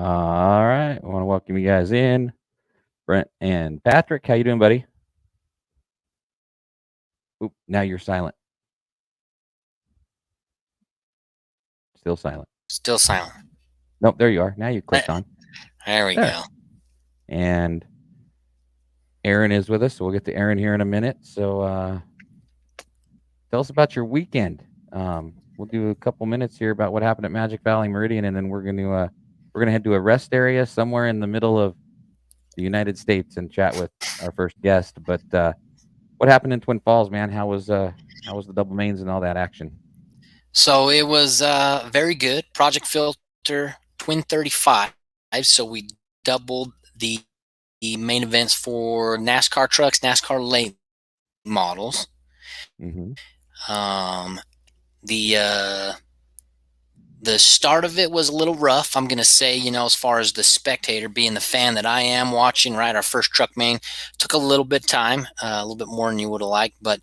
All right. I want to welcome you guys in. Brent and Patrick, how you doing, buddy? Oop, now you're silent. Still silent. Still silent. Nope, there you are. Now you clicked on. There we go. And Aaron is with us, so we'll get to Aaron here in a minute. So tell us about your weekend. We'll do a couple minutes here about what happened at Magic Valley Meridian, and then we're gonna head to a rest area somewhere in the middle of the United States and chat with our first guest. But what happened in Twin Falls, man? How was the double mains and all that action? So it was very good. Project Filter Twin 35. So we doubled the main events for NASCAR trucks, NASCAR late models. Mm-hmm. The start of it was a little rough, I'm going to say, as far as the spectator, being the fan that I am watching, right? Our first truck main took a little bit of time, a little bit more than you would have liked, but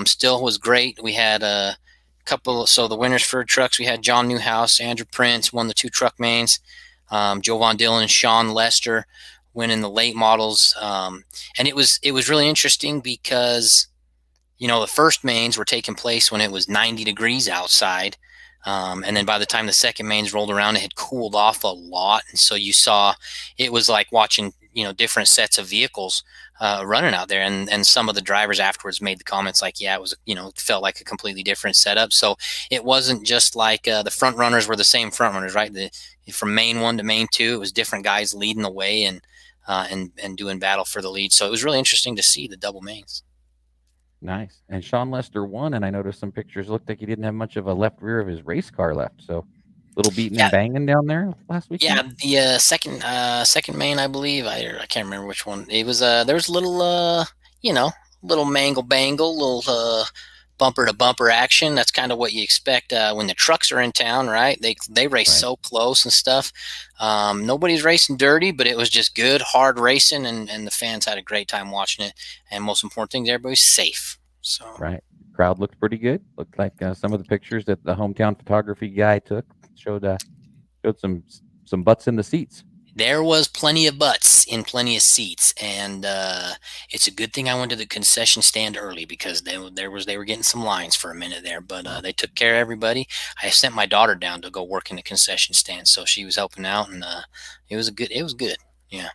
still was great. We had a couple, so the winners for trucks, we had John Newhouse, Andrew Prince won the 2 truck mains, Joe Von Dillon and Sean Lester winning the late models. And it was really interesting because, the first mains were taking place when it was 90 degrees outside. And then by the time the second mains rolled around, it had cooled off a lot. And so you saw, it was like watching, different sets of vehicles running out there. And some of the drivers afterwards made the comments like, yeah, it was, it felt like a completely different setup. So it wasn't just like the front runners were the same front runners, right? From main 1 to main 2, it was different guys leading the way and doing battle for the lead. So it was really interesting to see the double mains. Nice. And Sean Lester won, and I noticed some pictures. Looked like he didn't have much of a left rear of his race car left. So little beating and banging down there last week. Yeah, the second main, I believe. I can't remember which one. It was there was a little little mangle bangle, little bumper to bumper action. That's kind of what you expect when the trucks are in town, right? They race so close and stuff. Nobody's racing dirty, but it was just good, hard racing, and the fans had a great time watching it. And most important thing, everybody's safe. So right, crowd looked pretty good. Looked like some of the pictures that the hometown photography guy took showed some butts in the seats. There was plenty of butts in plenty of seats, and it's a good thing I went to the concession stand early because they were getting some lines for a minute there, but they took care of everybody. I sent my daughter down to go work in the concession stand, so she was helping out, and it was good. Yeah.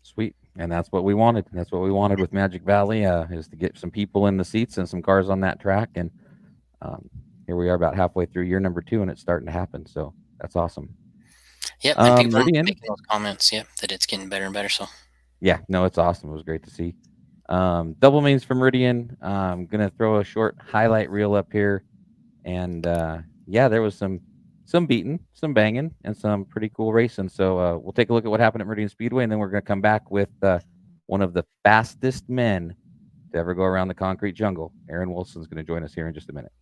Sweet. And that's what we wanted. That's what we wanted with Magic Valley, is to get some people in the seats and some cars on that track. And here we are about halfway through year number 2, and it's starting to happen. So that's awesome. Yep, and people are making those comments, that it's getting better and better. So yeah, no, it's awesome. It was great to see. Double mains for Meridian. I'm gonna throw a short highlight reel up here, and there was some beating, some banging, and some pretty cool racing. So we'll take a look at what happened at Meridian Speedway, and then we're gonna come back with one of the fastest men to ever go around the concrete jungle. Aaron Wilson's gonna join us here in just a minute.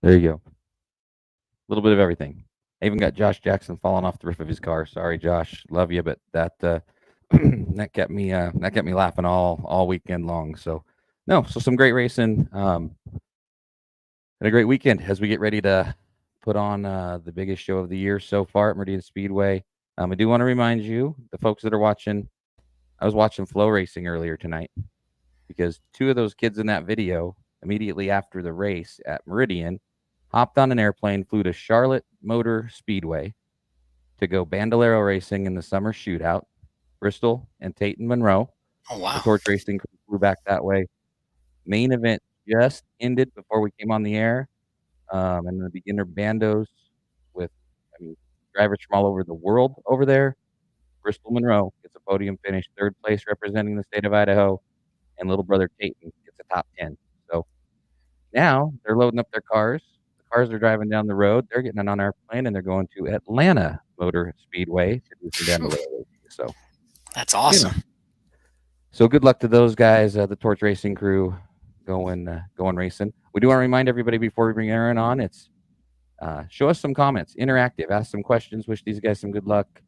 There you go. A little bit of everything. I even got Josh Jackson falling off the roof of his car. Sorry, Josh, love you, but that that kept me laughing all weekend long. So no, so some great racing. And a great weekend as we get ready to put on the biggest show of the year so far at Meridian Speedway. I do want to remind you, the folks that are watching, I was watching Flow Racing earlier tonight because two of those kids in that video, immediately after the race at Meridian, hopped on an airplane, flew to Charlotte Motor Speedway to go Bandolero racing in the summer shootout. Bristol and Tate and Monroe, Oh the wow. Torch Racing crew flew back that way. Main event just ended before we came on the air. And the beginner bandos with, I mean, drivers from all over the world over there. Bristol Monroe gets a podium finish, third place representing the state of Idaho, and little brother Peyton gets a top 10. So now they're loading up their cars. The cars are driving down the road. They're getting on our plane and they're going to Atlanta Motor Speedway to do some Phew, bandolero racing. So, that's you know, awesome. so good luck to those guys, the Torch Racing crew going racing. We do want to remind everybody before we bring Aaron on, it's show us some comments, interactive, ask some questions, wish these guys some good luck.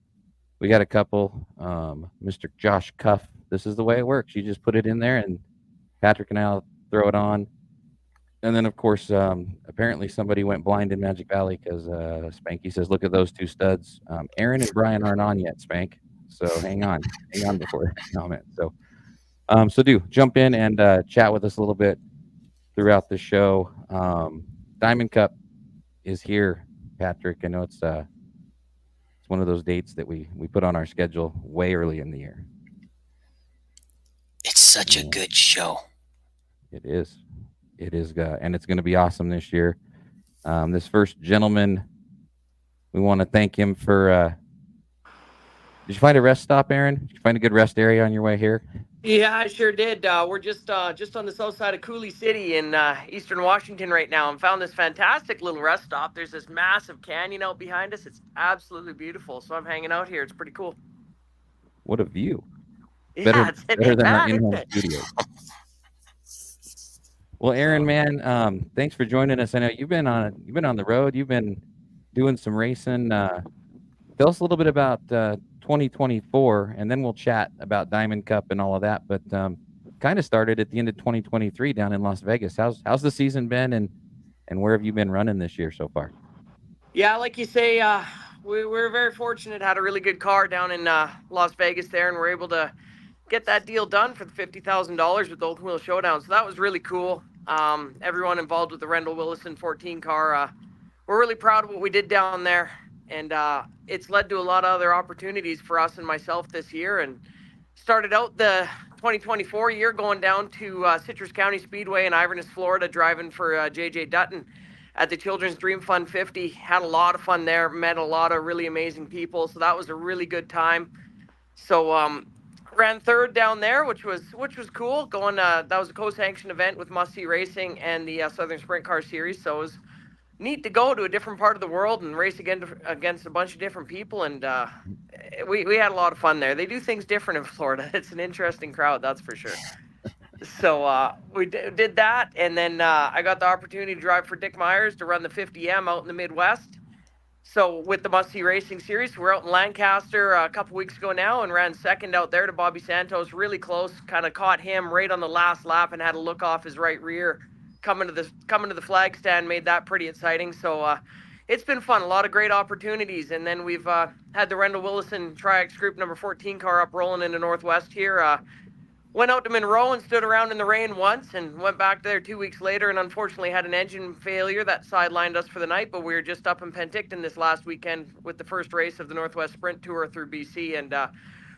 We got a couple. Mr. Josh Cuff, this is the way it works. You just put it in there, and Patrick and I'll throw it on. And then, of course, apparently somebody went blind in Magic Valley because Spanky says, "Look at those two studs." Aaron and Brian aren't on yet, Spank. So hang on before that comment. So do jump in and chat with us a little bit throughout the show. Diamond Cup is here, Patrick. I know it's one of those dates that we put on our schedule way early in the year. It's such a Yeah, good show. it is. It is, and it's going to be awesome this year. This first gentleman, we want to thank him for. Did you find a rest stop, Aaron? Did you find a good rest area on your way here? Yeah, I sure did. We're just on the south side of Cooley City in eastern Washington right now, and found this fantastic little rest stop. There's this massive canyon out behind us. It's absolutely beautiful. So I'm hanging out here. It's pretty cool. What a view! Yeah, it's Better ain't than our bad, isn't in-home it? studios. Well, Aaron, So man, thanks for joining us. I know you've been on the road. You've been doing some racing. Tell us a little bit about 2024, and then we'll chat about Diamond Cup and all of that. But kind of started at the end of 2023 down in Las Vegas. How's the season been, and where have you been running this year so far? yeah, like you say, we're very fortunate. Had a really good car down in Las Vegas there, and we're able to get that deal done for the $50,000 with the Open Wheel Showdown. So that was really cool. Everyone involved with the Rendell Willison 14 car, we're really proud of what we did down there, and it's led to a lot of other opportunities for us and myself this year. And started out the 2024 year going down to Citrus County Speedway in Inverness, Florida, driving for JJ Dutton at the Children's Dream Fund 50. Had a lot of fun there, met a lot of really amazing people, so that was a really good time. So ran third down there, which was cool. Going that was a co-sanctioned event with Must See Racing and the Southern Sprint Car Series. So it was neat to go to a different part of the world and race again against a bunch of different people. And we had a lot of fun there. They do things different in Florida. It's an interesting crowd, that's for sure. So we did that, and then I got the opportunity to drive for Dick Myers to run the 50M out in the Midwest. So with the Must See Racing Series, we're out in Lancaster a couple weeks ago now, and ran second out there to Bobby Santos, really close. Kind of caught him right on the last lap and had a look off his right rear coming to the flag stand. Made that pretty exciting. So it's been fun, a lot of great opportunities. And then we've had the Rendell Willison Tri-X Group number 14 car up rolling in the Northwest here. Went out to Monroe and stood around in the rain once, and went back there 2 weeks later, and unfortunately had an engine failure that sidelined us for the night. But we were just up in Penticton this last weekend with the first race of the Northwest Sprint Tour through BC, and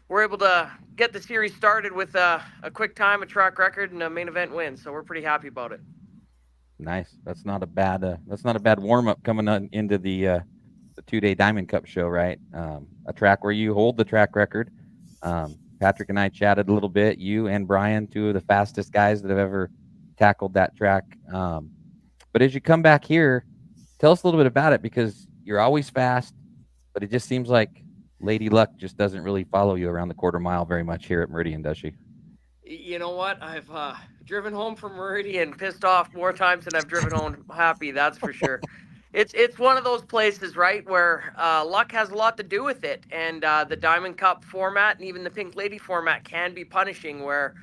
we're able to get the series started with a quick time, a track record, and a main event win. So we're pretty happy about it. Nice. That's not a bad warm up coming on into the 2-day Diamond Cup show, right? A track where you hold the track record. Patrick and I chatted a little bit. You and Brian, two of the fastest guys that have ever tackled that track. But as you come back here, tell us a little bit about it because you're always fast, but it just seems like Lady Luck just doesn't really follow you around the quarter mile very much here at Meridian, does she? You know what? I've driven home from Meridian pissed off more times than I've driven home happy. That's for sure. It's one of those places, right, where luck has a lot to do with it, and the Diamond Cup format and even the Pink Lady format can be punishing, where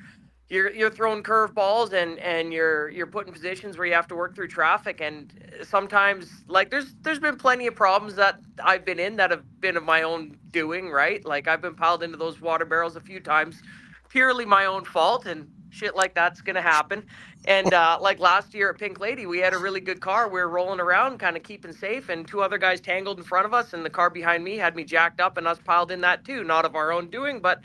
you're throwing curveballs and you're put in positions where you have to work through traffic, and sometimes like there's been plenty of problems that I've been in that have been of my own doing, right? Like I've been piled into those water barrels a few times, purely my own fault, and shit like that's gonna happen. And like last year at Pink Lady, we had a really good car. We were rolling around, kind of keeping safe, and two other guys tangled in front of us, and the car behind me had me jacked up, and us piled in that too. Not of our own doing, but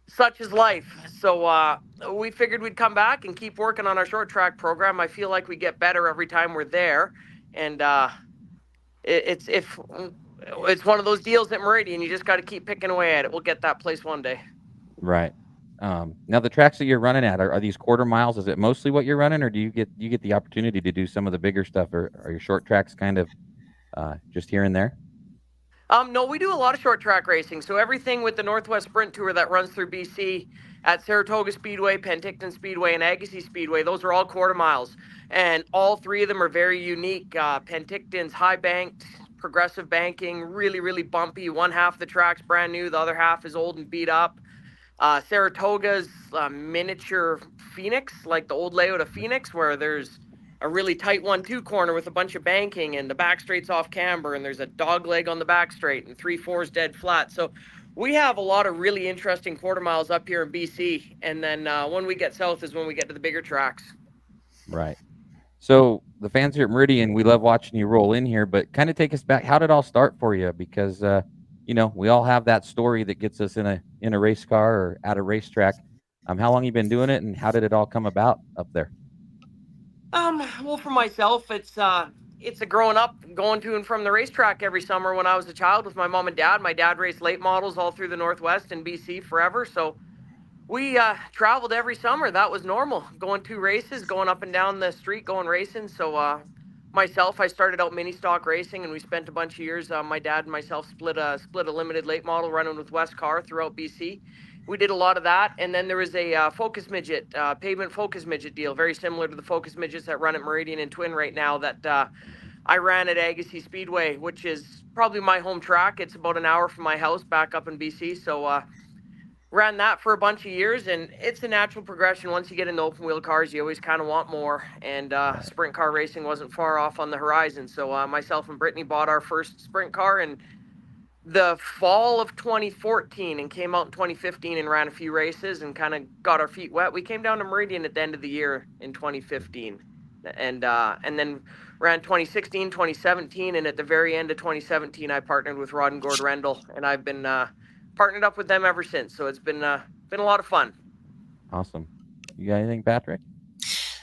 such is life. So we figured we'd come back and keep working on our short track program. I feel like we get better every time we're there, and it's if it's one of those deals at Meridian. You just got to keep picking away at it. We'll get that place one day. Right. Now the tracks that you're running at are these quarter miles? Is it mostly what you're running, or do you get the opportunity to do some of the bigger stuff, or are your short tracks kind of just here and there? No, we do a lot of short track racing. So everything with the Northwest Sprint Tour that runs through BC at Saratoga Speedway, Penticton Speedway, and Agassiz Speedway, those are all quarter miles. And all three of them are very unique. Penticton's high banked, progressive banking, really, really bumpy. One half of the track's brand new, the other half is old and beat up. Saratoga's miniature Phoenix, like the old layout of Phoenix, where there's a really tight 1-2 corner with a bunch of banking, and the back straight's off camber, and there's a dog leg on the back straight, and 3/4's dead flat. So we have a lot of really interesting quarter miles up here in BC. And then when we get south is when we get to the bigger tracks. Right. So the fans here at Meridian, we love watching you roll in here, but kind of take us back. How did it all start for you? Because we all have that story that gets us in a race car or at a racetrack. How long you been doing it, and how did it all come about up there? Well, for myself, it's a growing up, going to and from the racetrack every summer when I was a child with my mom and dad. My dad raced late models all through the Northwest and BC forever, so we traveled every summer. That was normal. Going to races, going up and down the street, going racing. So myself, I started out mini stock racing, and we spent a bunch of years. My dad and myself split a limited late model running with West Car throughout BC. We did a lot of that, and then there was a Focus Midget, pavement Focus Midget deal, very similar to the Focus Midgets that run at Meridian and Twin right now. That I ran at Agassiz Speedway, which is probably my home track. It's about an hour from my house, back up in BC. So ran that for a bunch of years, and it's a natural progression. Once you get into open wheel cars, you always kind of want more, and sprint car racing wasn't far off on the horizon. So myself and Brittany bought our first sprint car in the fall of 2014 and came out in 2015 and ran a few races and kind of got our feet wet. We came down to Meridian at the end of the year in 2015, and then ran 2016, 2017, and at the very end of 2017 I partnered with Rod and Gord Rendell, and I've been partnered up with them ever since. So it's been a lot of fun. Awesome. You got anything, Patrick?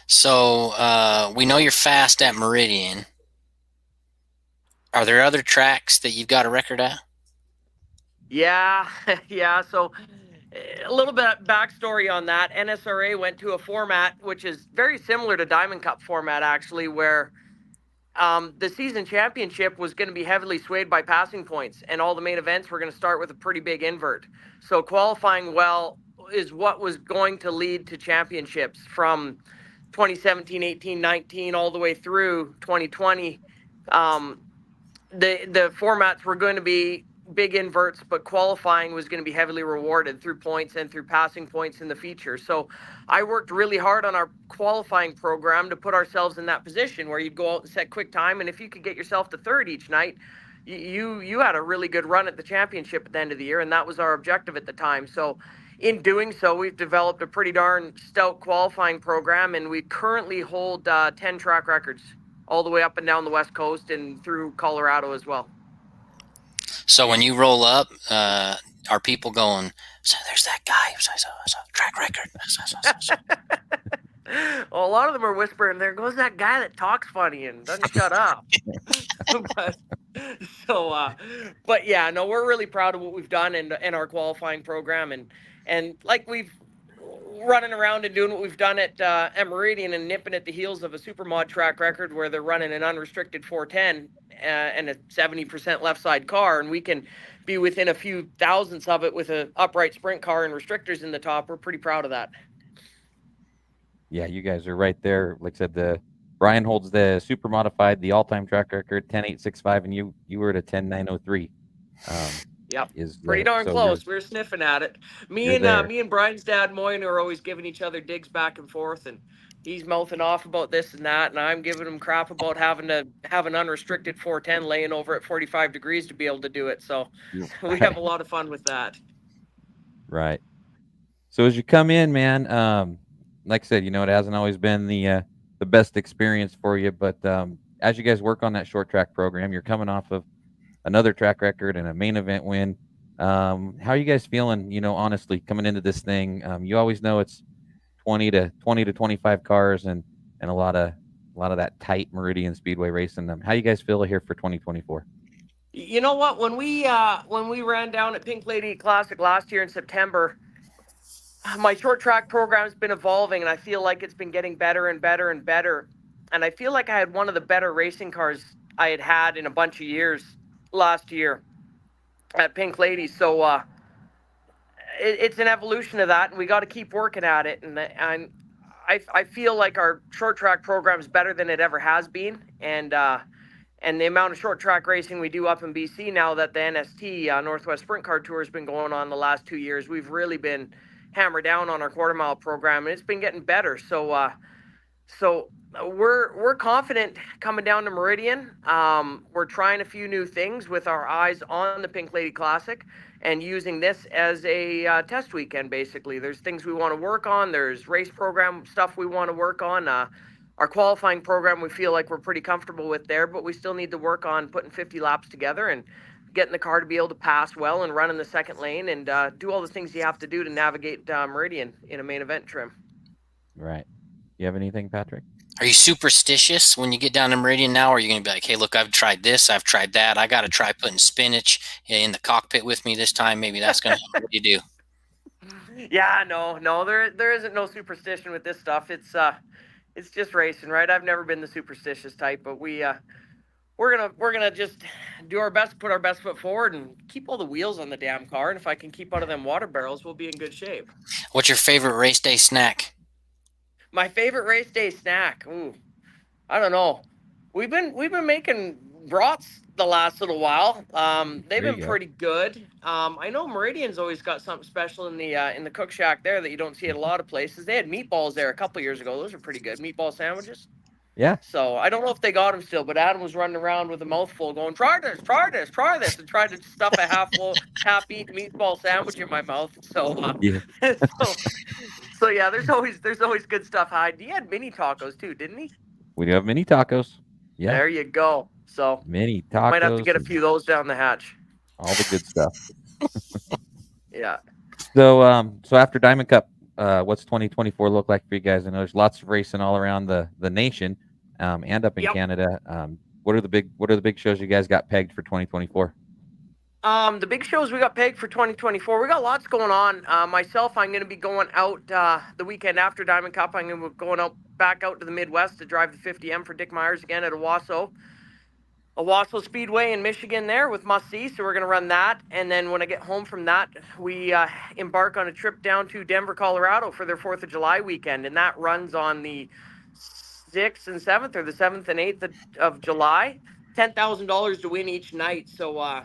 So we know you're fast at Meridian. Are there other tracks that you've got a record at? Yeah, yeah. So a little bit of backstory on that. NSRA went to a format which is very similar to Diamond Cup format, actually, where the season championship was going to be heavily swayed by passing points, and all the main events were going to start with a pretty big invert. So qualifying well is what was going to lead to championships from 2017, 18, 19, all the way through 2020. The formats were going to be big inverts, but qualifying was going to be heavily rewarded through points and through passing points in the feature. So I worked really hard on our qualifying program to put ourselves in that position where you'd go out and set quick time, and if you could get yourself to third each night, you had a really good run at the championship at the end of the year, and that was our objective at the time. So in doing so, we've developed a pretty darn stout qualifying program, and we currently hold 10 track records all the way up and down the West Coast and through Colorado as well. So when you roll up, are people going, so there's that guy who says a track record? Well, a lot of them are whispering, there goes that guy that talks funny and doesn't shut up. But yeah, no, we're really proud of what we've done in our qualifying program. And like we've running around and doing what we've done at Meridian and nipping at the heels of a supermod track record where they're running an unrestricted 410 and a 70% left side car, and we can be within a few thousandths of it with an upright sprint car and restrictors in the top. We're pretty proud of that. Yeah, you guys are right there. Like I said, the Brian holds the super modified, the all-time track record, 10.865, and you were at a 10.903. Um, Yep. is Pretty the darn so you're close. We were sniffing at it. you're there. Me and Brian's dad Moyne are always giving each other digs back and forth, and he's mouthing off about this and that, and I'm giving him crap about having to have an unrestricted 410 laying over at 45 degrees to be able to do it. So we have Right. a lot of fun with that. Right. So as you come in, man, like I said, it hasn't always been the best experience for you, but as you guys work on that short track program, you're coming off of another track record and a main event win. How are you guys feeling? Honestly, coming into this thing, you always know it's 20 to 25 cars and a lot of that tight Meridian Speedway racing. How you guys feel here for 2024? You know what? When we ran down at Pink Lady Classic last year in September, my short track program's been evolving, and I feel like it's been getting better and better and better. And I feel like I had one of the better racing cars I had had in a bunch of years last year at Pink Lady. So it's an evolution of that, and we got to keep working at it. I feel like our short track program is better than it ever has been, and the amount of short track racing we do up in BC now that the NST Northwest Sprint Car Tour has been going on the last 2 years, we've really been hammered down on our quarter mile program, and it's been getting better. So we're confident coming down to Meridian. We're trying a few new things with our eyes on the Pink Lady Classic and using this as a test weekend. Basically, there's things we want to work on. There's race program stuff we want to work on. Our qualifying program, we feel like we're pretty comfortable with there, but we still need to work on putting 50 laps together and getting the car to be able to pass well and run in the second lane and do all the things you have to do to navigate Meridian in a main event trim. Right. You have anything, Patrick? Are you superstitious when you get down to Meridian now? Or are you going to be like, hey, look, I've tried this, I've tried that. I got to try putting spinach in the cockpit with me this time. Maybe that's going to help. What do you do? Yeah, no, there isn't no superstition with this stuff. It's just racing, right? I've never been the superstitious type, but we're gonna just do our best, put our best foot forward, and keep all the wheels on the damn car. And if I can keep out of them water barrels, we'll be in good shape. What's your favorite race day snack? My favorite race day snack. Ooh, I don't know. We've been making brats the last little while. They've There been you go. pretty good. I know Meridian's always got something special in the cook shack there that you don't see at a lot of places. They had meatballs there a couple years ago. Those are pretty good meatball sandwiches. Yeah. So I don't know if they got them still, but Adam was running around with a mouthful, going, "Try this, try this, try this," and tried to stuff a half-eaten meatball sandwich in my mouth. Yeah. So, so yeah, there's always good stuff. He had mini tacos too, didn't he? We do have mini tacos. Yeah. There you go. So Mini might have to tacos get a and few of those down the hatch. all the good stuff. Yeah. So after Diamond Cup, what's 2024 look like for you guys? I know there's lots of racing all around the nation, and up in Yep. Canada. What are the big shows you guys got pegged for 2024? The big shows we got pegged for 2024. We got lots going on. Myself, I'm going to be going out the weekend after Diamond Cup. I'm going to be going back out to the Midwest to drive the 50M for Dick Myers again at Owasso Speedway in Michigan there with Must See. So we're going to run that. And then when I get home from that, we embark on a trip down to Denver, Colorado for their 4th of July weekend. And that runs on the 6th and 7th, or the 7th and 8th of July. $10,000 to win each night. So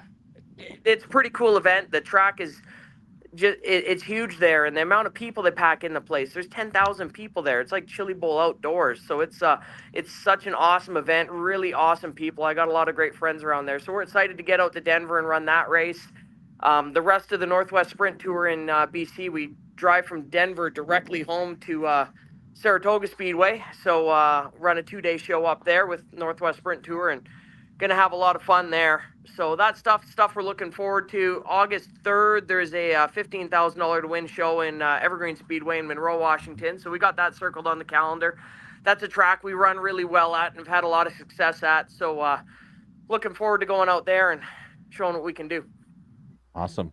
it's a pretty cool event. The track is it's huge there, and the amount of people they pack in the place. There's 10,000 people there. It's like Chili Bowl outdoors. So it's such an awesome event. Really awesome people. I got a lot of great friends around there. So we're excited to get out to Denver and run that race. The rest of the Northwest Sprint Tour in BC, we drive from Denver directly home to Saratoga Speedway. So run a 2-day show up there with Northwest Sprint Tour, and gonna have a lot of fun there. So that stuff we're looking forward to. August 3rd, there's a $15,000 to win show in Evergreen Speedway in Monroe, Washington. So we got that circled on the calendar. That's a track we run really well at and have had a lot of success at. So looking forward to going out there and showing what we can do. Awesome.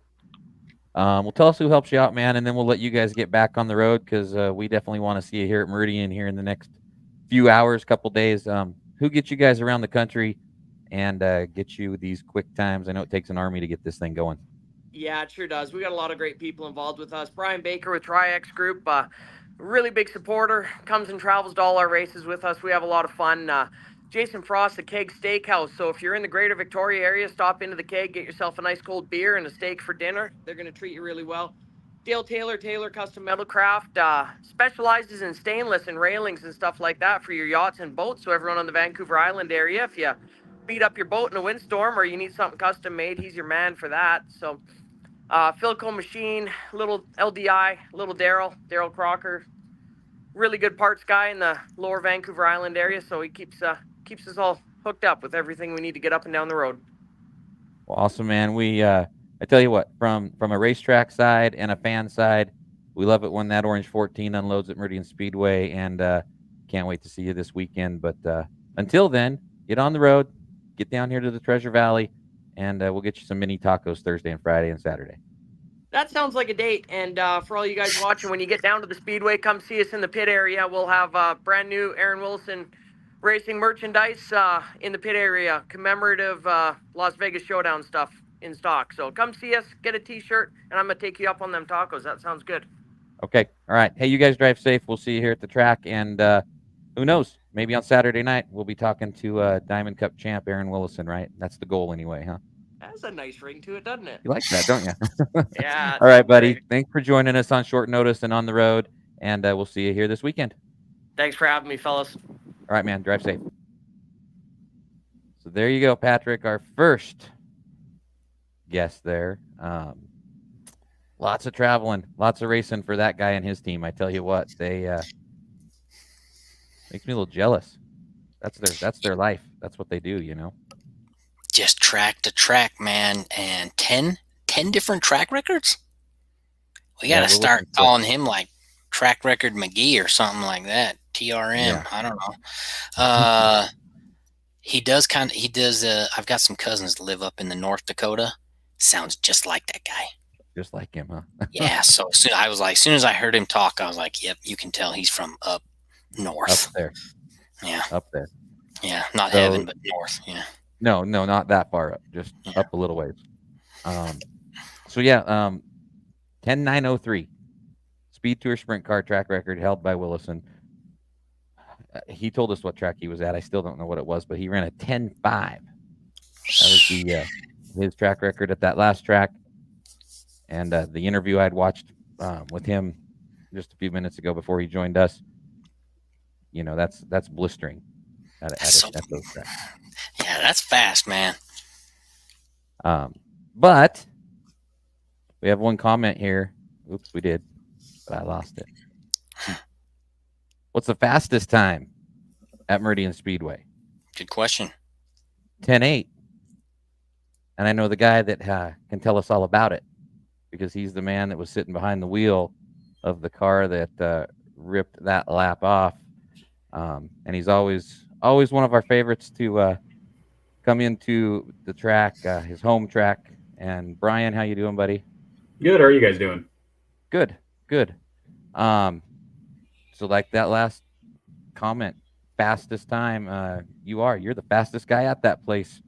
Well, tell us who helps you out, man, and then we'll let you guys get back on the road because we definitely want to see you here at Meridian here in the next few hours, couple days. Who gets you guys around the country and get you these quick times? I know it takes an army to get this thing going. Yeah, it sure does. We got a lot of great people involved with us. Brian Baker with Tri-X Group. really big supporter. Comes and travels to all our races with us. We have a lot of fun. Jason Frost, the Keg Steakhouse. So if you're in the greater Victoria area, stop into the Keg, get yourself a nice cold beer and a steak for dinner. They're going to treat you really well. Dale Taylor Custom Metalcraft specializes in stainless and railings and stuff like that for your yachts and boats. So everyone on the Vancouver Island area, if you beat up your boat in a windstorm or you need something custom made, he's your man for that. So Philco Machine, little LDI, little Daryl Crocker, really good parts guy in the lower Vancouver Island area. So he keeps us all hooked up with everything we need to get up and down the road. Well, awesome, man. We I tell you what, from a racetrack side and a fan side, we love it when that Orange 14 unloads at Meridian Speedway, and can't wait to see you this weekend. But until then, get on the road, get down here to the Treasure Valley, and we'll get you some mini tacos Thursday and Friday and Saturday. That sounds like a date. And for all you guys watching, when you get down to the Speedway, come see us in the pit area. We'll have brand new Aaron Willison racing merchandise in the pit area, commemorative Las Vegas Showdown stuff in stock. So come see us, get a t-shirt, and I'm going to take you up on them tacos. That sounds good. Okay. All right. Hey, you guys drive safe. We'll see you here at the track. And who knows? Maybe on Saturday night, we'll be talking to Diamond Cup champ Aaron Willison, right? That's the goal anyway, huh? That's a nice ring to it, doesn't it? You like that, don't you? Yeah. All right, buddy. Great. Thanks for joining us on short notice and on the road. And we'll see you here this weekend. Thanks for having me, fellas. All right, man. Drive safe. So there you go, Patrick, our first guest there. Lots of traveling, lots of racing for that guy and his team. I tell you what, they makes me a little jealous. That's their life. That's what they do, you know. Just track to track, man, and 10 different track records. We got to start calling him like Track Record McGee or something like that. TRM. Yeah. I don't know. He does. I've got some cousins that live up in the North Dakota. Sounds just like that guy. Just like him, huh? Yeah. So as soon as I heard him talk, I was like, yep, you can tell he's from up north. Up there. Yeah. Up there. Yeah. Not heaven, but north. Yeah. No, not that far up. Just up a little ways. So yeah, 10.903 Speed Tour Sprint Car track record held by Willison. He told us what track he was at. I still don't know what it was, but he ran a 10.5. That was his track record at that last track. And the interview I'd watched with him just a few minutes ago before he joined us, you know, that's blistering at those tracks. Yeah, that's fast, man. But we have one comment here. Oops, we did, but I lost it. What's the fastest time at Meridian Speedway? Good question. 10.8. And I know the guy that can tell us all about it because he's the man that was sitting behind the wheel of the car that ripped that lap off. And he's always one of our favorites to come into the track, his home track. And Brian, how you doing, buddy? Good. How are you guys doing? Good. So like that last comment, fastest time, you're the fastest guy at that place.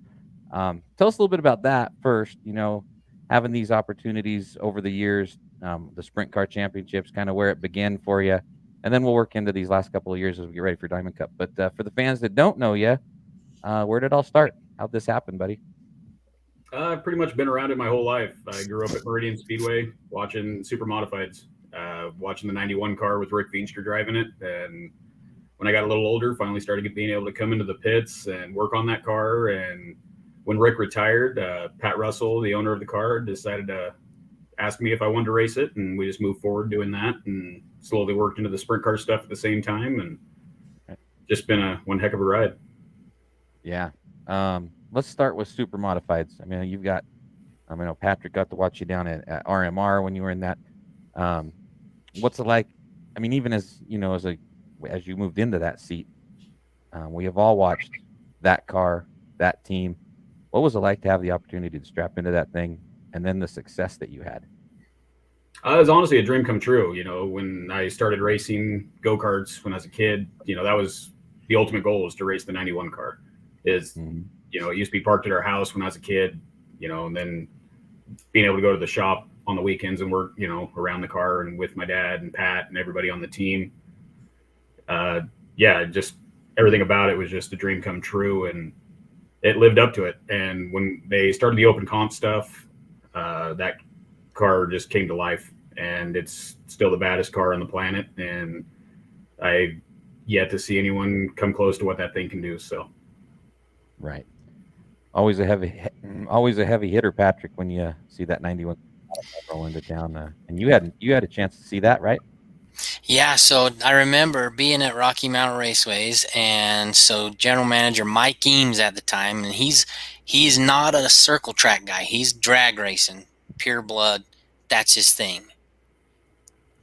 Tell us a little bit about that first, you know, having these opportunities over the years, the Sprint Car Championships, kind of where it began for you. And then we'll work into these last couple of years as we get ready for Diamond Cup. But for the fans that don't know you, where did it all start? How'd this happen, buddy? I've pretty much been around it my whole life. I grew up at Meridian Speedway watching super modifieds, watching the 91 car with Rick Veenstra driving it. And when I got a little older, finally started being able to come into the pits and work on that car. And when Rick retired, Pat Russell, the owner of the car, decided to ask me if I wanted to race it. And we just moved forward doing that and slowly worked into the sprint car stuff at the same time. And just been one heck of a ride. Yeah. Let's start with super modifieds. I mean, I know Patrick got to watch you down at RMR when you were in that. What's it like? I mean, even as you know, as you moved into that seat, we have all watched that car, that team. What was it like to have the opportunity to strap into that thing, and then the success that you had? It was honestly a dream come true. You know, when I started racing go-karts when I was a kid, you know, that was the ultimate goal, was to race the 91 car. You know, it used to be parked at our house when I was a kid, you know, and then being able to go to the shop on the weekends and work, around the car and with my dad and Pat and everybody on the team. Just everything about it was just a dream come true, and it lived up to it. And when they started the open comp stuff, that car just came to life, and it's still the baddest car on the planet. And I've yet to see anyone come close to what that thing can do. So, right. Always a heavy hitter, Patrick, when you see that 91 roll into town. And you had a chance to see that, right? Yeah, so I remember being at Rocky Mountain Raceways, and so general manager Mike Eames at the time, and he's not a circle track guy. He's drag racing, pure blood. That's his thing.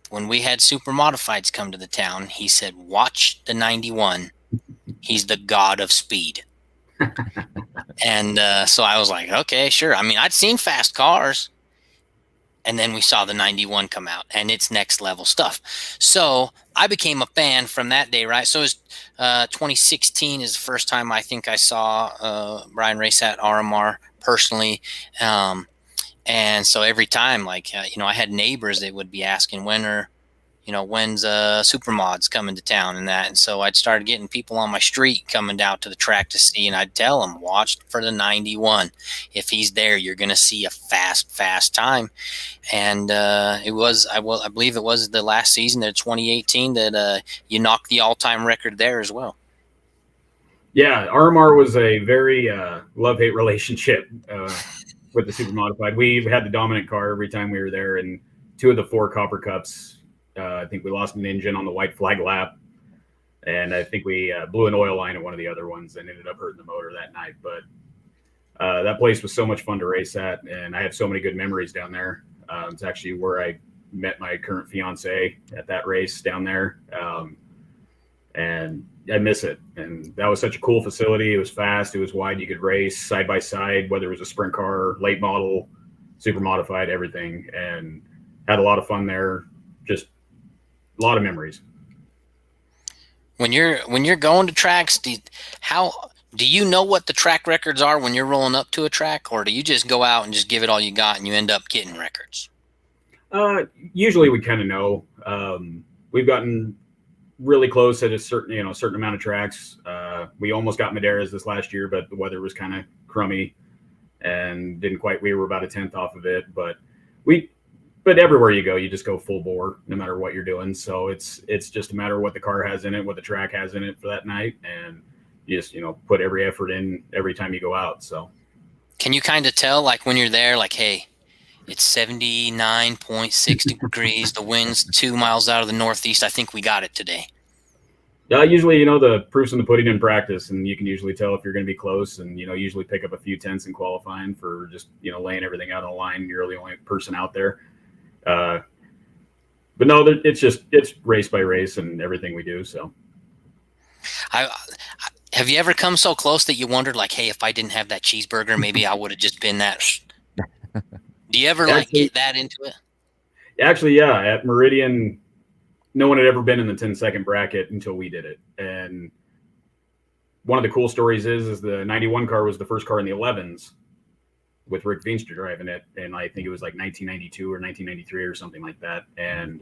When we had super modifieds come to the town, he said, "Watch the 91. He's the god of speed." And so I was like, okay, sure. I mean, I'd seen fast cars. And then we saw the 91 come out, and it's next level stuff. So I became a fan from that day, right? So it was 2016 is the first time I think I saw Brian race at RMR personally. And so every time, like, I had neighbors that would be asking when's Supermods coming to town and that. And so I'd started getting people on my street coming down to the track to see, and I'd tell them, watch for the 91. If he's there, you're going to see a fast time. And I believe it was the last season of 2018 that you knocked the all-time record there as well. Yeah, RMR was a very love-hate relationship with the super modified. We had the dominant car every time we were there, and 2 of the 4 Copper Cups. I think we lost an engine on the white flag lap, and I think we blew an oil line at one of the other ones and ended up hurting the motor that night. But that place was so much fun to race at, and I have so many good memories down there. It's actually where I met my current fiance at that race down there, and I miss it. And that was such a cool facility. It was fast. It was wide. You could race side by side, whether it was a sprint car, late model, super modified, everything, and had a lot of fun there. Just a lot of memories. When you're going to tracks, do you know what the track records are when you're rolling up to a track, or do you just go out and just give it all you got and you end up getting records? Usually we kind of know. We've gotten really close at a certain amount of tracks. We almost got Madeiras this last year, but the weather was kind of crummy and didn't quite. We were about a 10th off of it, but everywhere you go, you just go full bore, no matter what you're doing. So it's just a matter of what the car has in it, what the track has in it for that night, and you just put every effort in every time you go out. So, can you kind of tell, like, when you're there, like, hey, it's 79.6 degrees, the wind's 2 miles out of the northeast. I think we got it today. Yeah, usually the proof's in the pudding in practice, and you can usually tell if you're going to be close, and usually pick up a few tenths in qualifying for just laying everything out on the line. You're the only person out there. But no, it's race by race and everything we do. So, have you ever come so close that you wondered, like, hey, if I didn't have that cheeseburger, maybe I would have just been that? Do you ever get that into it? Actually, yeah. At Meridian, no one had ever been in the 10-second bracket until we did it. And one of the cool stories is the 91 car was the first car in the 11s. With Rick Veenstra driving it, and I think it was like 1992 or 1993 or something like that. And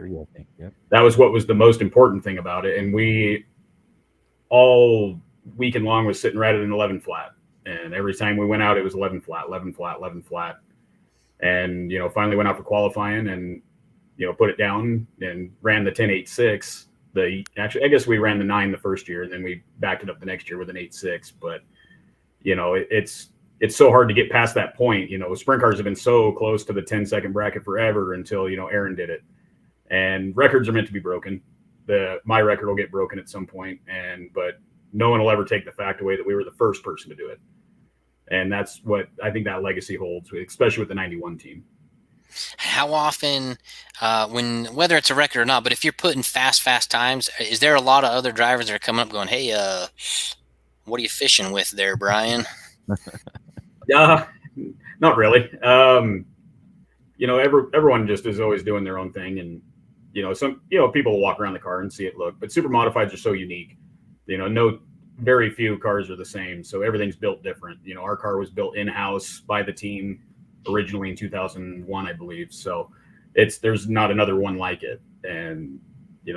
that was what was the most important thing about it. And we all weekend long was sitting right at an 11 flat. And every time we went out, it was 11 flat, 11 flat, 11 flat. And, finally went out for qualifying and, put it down and ran the 10.86. I guess we ran the 9 the first year, and then we backed it up the next year with an 8.6. But, it's so hard to get past that point. Sprint cars have been so close to the 10-second bracket forever until, Aaron did it. And records are meant to be broken. My record will get broken at some point, but no one will ever take the fact away that we were the first person to do it. And that's what I think that legacy holds, especially with the 91 team. How often, whether it's a record or not, but if you're putting fast times, is there a lot of other drivers that are coming up going, hey, what are you fishing with there, Brian? Not really. Everyone just is always doing their own thing, and some people will walk around the car and see it look. But super modifieds are so unique. Very few cars are the same, so everything's built different. Our car was built in house by the team. originally in 2001, I believe. So there's not another one like it. And,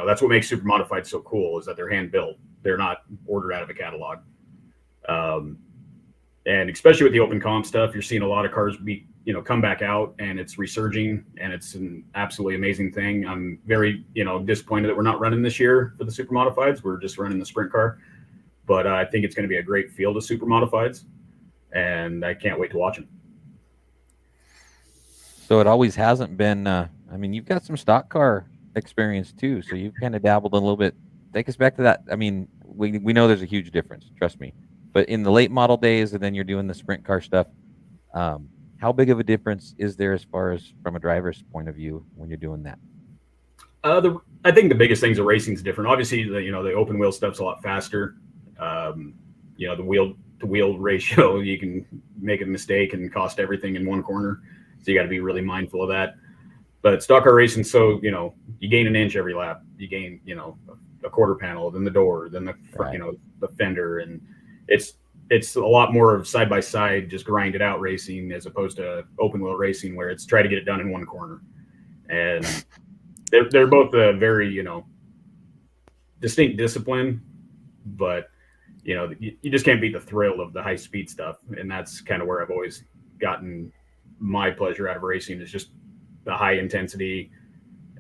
that's what makes super modified so cool, is that they're hand built. They're not ordered out of a catalog. And especially with the open comp stuff, you're seeing a lot of cars come back out, and it's resurging, and it's an absolutely amazing thing. I'm very, disappointed that we're not running this year for the super modifieds. We're just running the sprint car, but I think it's going to be a great field of super modifieds, and I can't wait to watch them. So it always hasn't been, you've got some stock car experience too. So you've kind of dabbled a little bit. Take us back to that. We know there's a huge difference, trust me. But in the late model days, and then you're doing the sprint car stuff, how big of a difference is there as far as from a driver's point of view when you're doing that? I think the biggest things are racing's different. Obviously, the open wheel stuff's a lot faster. The wheel to wheel ratio, you can make a mistake and cost everything in one corner. So you got to be really mindful of that. But stock car racing, so you gain an inch every lap. You gain a quarter panel, then the door, then the Right. The fender, and it's a lot more of side by side, just grind it out racing, as opposed to open wheel racing where it's try to get it done in one corner. And they're both a very distinct discipline, but you just can't beat the thrill of the high speed stuff, and that's kind of where I've always gotten my pleasure out of racing, is just the high intensity.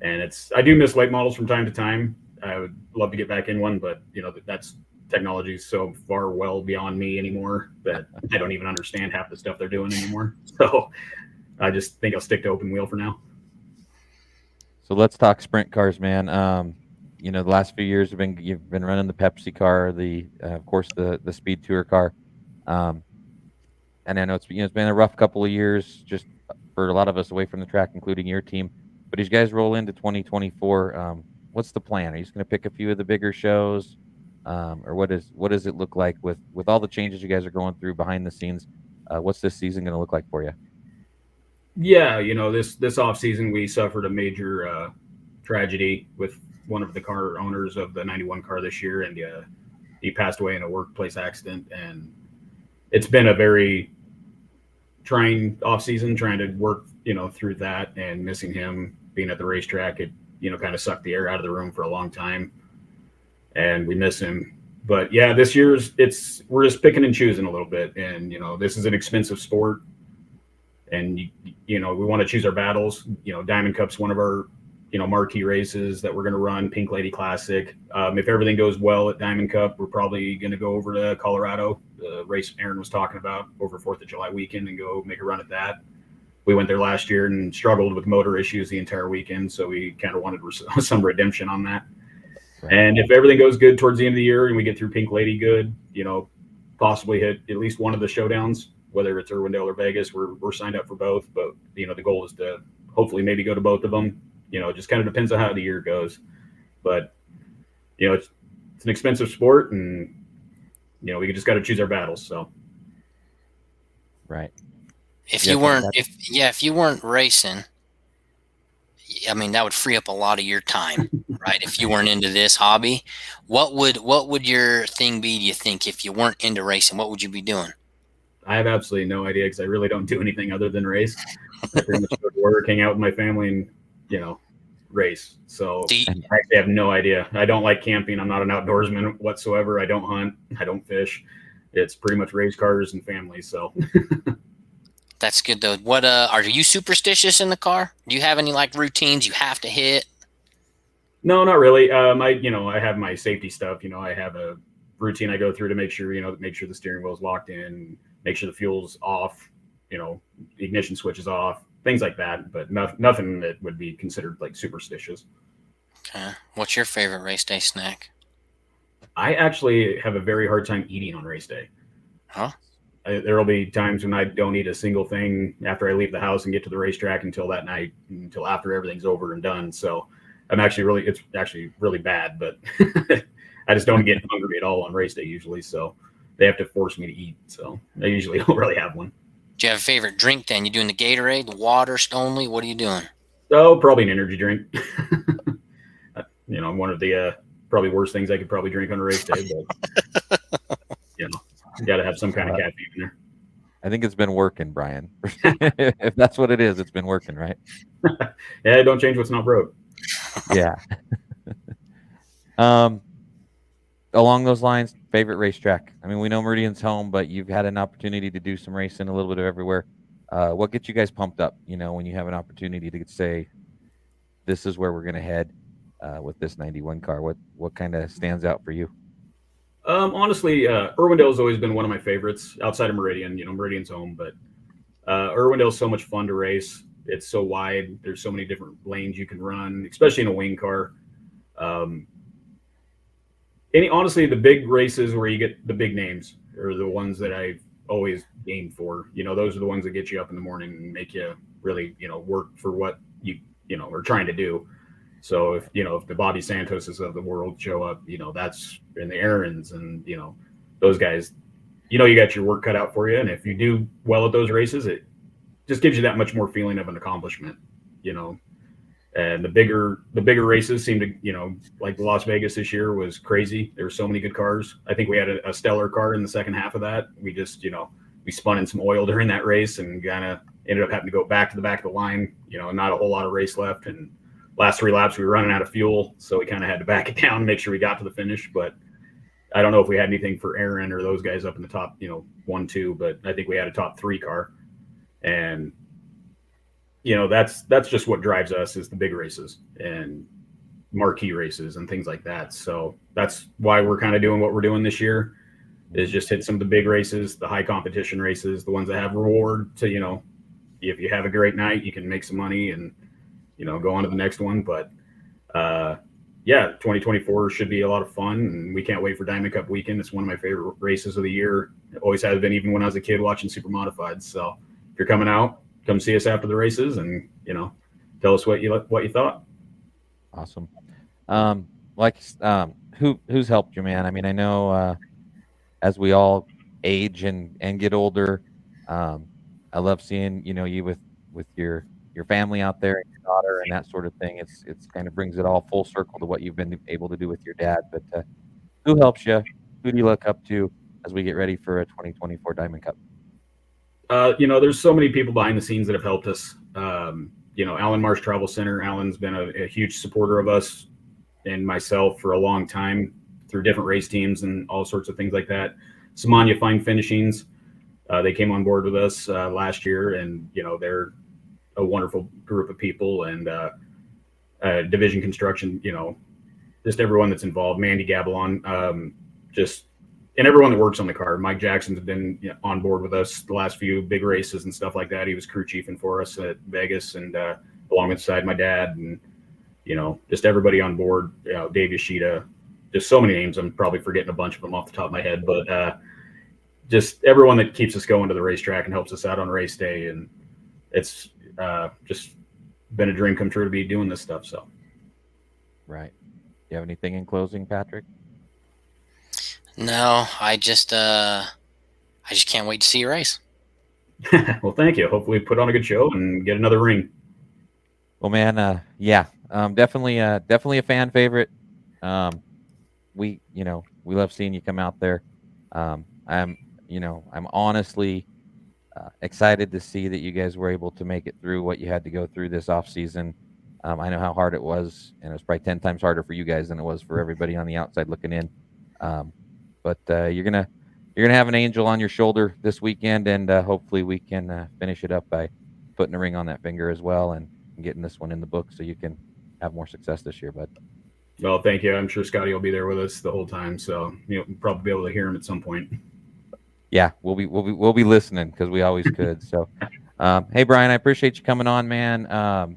And I do miss late models from time to time. I would love to get back in one, but that's technology is so far well beyond me anymore that I don't even understand half the stuff they're doing anymore. So I just think I'll stick to open wheel for now. So let's talk sprint cars, man. The last few years you've been running the Pepsi car, of course the Speed Tour car, and I know it's been a rough couple of years just for a lot of us away from the track, including your team. But as you guys roll into 2024, what's the plan? Are you just going to pick a few of the bigger shows, or what does it look like with all the changes you guys are going through behind the scenes? What's this season going to look like for you? Yeah, this off season we suffered a major tragedy with one of the car owners of the 91 car this year, and he passed away in a workplace accident. And it's been a very trying off season, trying to work through that, and missing him being at the racetrack. It kind of sucked the air out of the room for a long time, and we miss him. But yeah, this year's we're just picking and choosing a little bit, and this is an expensive sport, and we want to choose our battles. Diamond Cup's one of our marquee races that we're going to run. Pink Lady Classic. If everything goes well at Diamond Cup, we're probably going to go over to Colorado, the race Aaron was talking about, over 4th of July weekend, and go make a run at that. We went there last year and struggled with motor issues the entire weekend, so we kind of wanted some redemption on that. Right. And if everything goes good towards the end of the year and we get through Pink Lady good, possibly hit at least one of the showdowns, whether it's Irwindale or Vegas. We're signed up for both, but the goal is to hopefully maybe go to both of them. It just kind of depends on how the year goes. But it's an expensive sport, and we just got to choose our battles. So right. If you weren't racing, that would free up a lot of your time, right? If you weren't into this hobby, what would your thing be, do you think, if you weren't into racing? What would you be doing? I have absolutely no idea, because I really don't do anything other than race. I pretty much go to work, hang out with my family, and race. So I actually have no idea. I don't like camping. I'm not an outdoorsman whatsoever. I don't hunt. I don't fish. It's pretty much race cars and family. So that's good though. What are you superstitious in the car? Do you have any routines you have to hit? No, not really. I have my safety stuff. I have a routine I go through to make sure the steering wheel is locked in, make sure the fuel's off, ignition switch is off, things like that, but nothing that would be considered superstitious. Okay. What's your favorite race day snack? I actually have a very hard time eating on race day. Huh? There will be times when I don't eat a single thing after I leave the house and get to the racetrack until that night, until after everything's over and done. So it's actually really bad, but I just don't get hungry at all on race day usually. So they have to force me to eat. So I usually don't really have one. Do you have a favorite drink then? You doing the Gatorade, the water, Stonely? What are you doing? Oh, probably an energy drink. One of the probably worst things I could probably drink on a race day, but you got to have some kind of caffeine in there. I think it's been working, Brian. If that's what it is, it's been working, right? Yeah, don't change what's not broke. Yeah. Along those lines, favorite racetrack. I mean, we know Meridian's home, but you've had an opportunity to do some racing a little bit of everywhere. What gets you guys pumped up? When you have an opportunity to say, "This is where we're going to head with this '91 car." What kind of stands out for you? Honestly, Irwindale's always been one of my favorites outside of Meridian. Meridian's home, but Irwindale's so much fun to race. It's so wide. There's so many different lanes you can run, especially in a wing car. Honestly, the big races where you get the big names are the ones that I've always aimed for. Those are the ones that get you up in the morning and make you really, work for what you are trying to do. So if the Bobby Santoses of the world show up, that's in the Aarons and, those guys, you got your work cut out for you. And if you do well at those races, it just gives you that much more feeling of an accomplishment, and the bigger races seem to, like Las Vegas this year was crazy. There were so many good cars. I think we had a stellar car in the second half of that. We just, we spun in some oil during that race and kind of ended up having to go back to the back of the line, not a whole lot of race left. And last 3 laps, we were running out of fuel. So we kind of had to back it down and make sure we got to the finish. But I don't know if we had anything for Aaron or those guys up in the top, 1, 2, but I think we had a top 3 car. And, that's just what drives us is the big races and marquee races and things like that. So that's why we're kind of doing what we're doing this year is just hit some of the big races, the high competition races, the ones that have reward to, if you have a great night, you can make some money and, go on to the next one. But, 2024 should be a lot of fun and we can't wait for Diamond Cup weekend. It's one of my favorite races of the year. It always has been, even when I was a kid watching Super Modified. So if you're coming out, come see us after the races and, tell us what you thought. Awesome. Who's helped you, man? I mean, I know as we all age and get older, I love seeing, you with your family out there and your daughter and that sort of thing. It's kind of brings it all full circle to what you've been able to do with your dad. But who helps you? Who do you look up to as we get ready for a 2024 Diamond Cup? There's so many people behind the scenes that have helped us. Alan Marsh Travel Center. Alan's been a huge supporter of us and myself for a long time through different race teams and all sorts of things like that. Samania Fine Finishings, they came on board with us last year, and they're a wonderful group of people. And Division Construction, just everyone that's involved. Mandy Gabalon, and everyone that works on the car. Mike Jackson's been on board with us the last few big races and stuff like that. He was crew chiefing for us at Vegas and alongside my dad and, just everybody on board, Dave Yoshida, just so many names. I'm probably forgetting a bunch of them off the top of my head, but just everyone that keeps us going to the racetrack and helps us out on race day. And it's just been a dream come true to be doing this stuff. So. Right. You have anything in closing, Patrick? No, I just can't wait to see you race. Well, thank you. Hopefully put on a good show and get another ring. Well, man, definitely a fan favorite. We love seeing you come out there. I'm honestly excited to see that you guys were able to make it through what you had to go through this off season. I know how hard it was, and it was probably 10 times harder for you guys than it was for everybody on the outside looking in. But you're gonna have an angel on your shoulder this weekend, and hopefully we can finish it up by putting a ring on that finger as well and getting this one in the book so you can have more success this year, bud. Well, thank you. I'm sure Scotty will be there with us the whole time, so we'll probably be able to hear him at some point. Yeah, we'll be listening because we always could. So, hey Brian, I appreciate you coming on, man.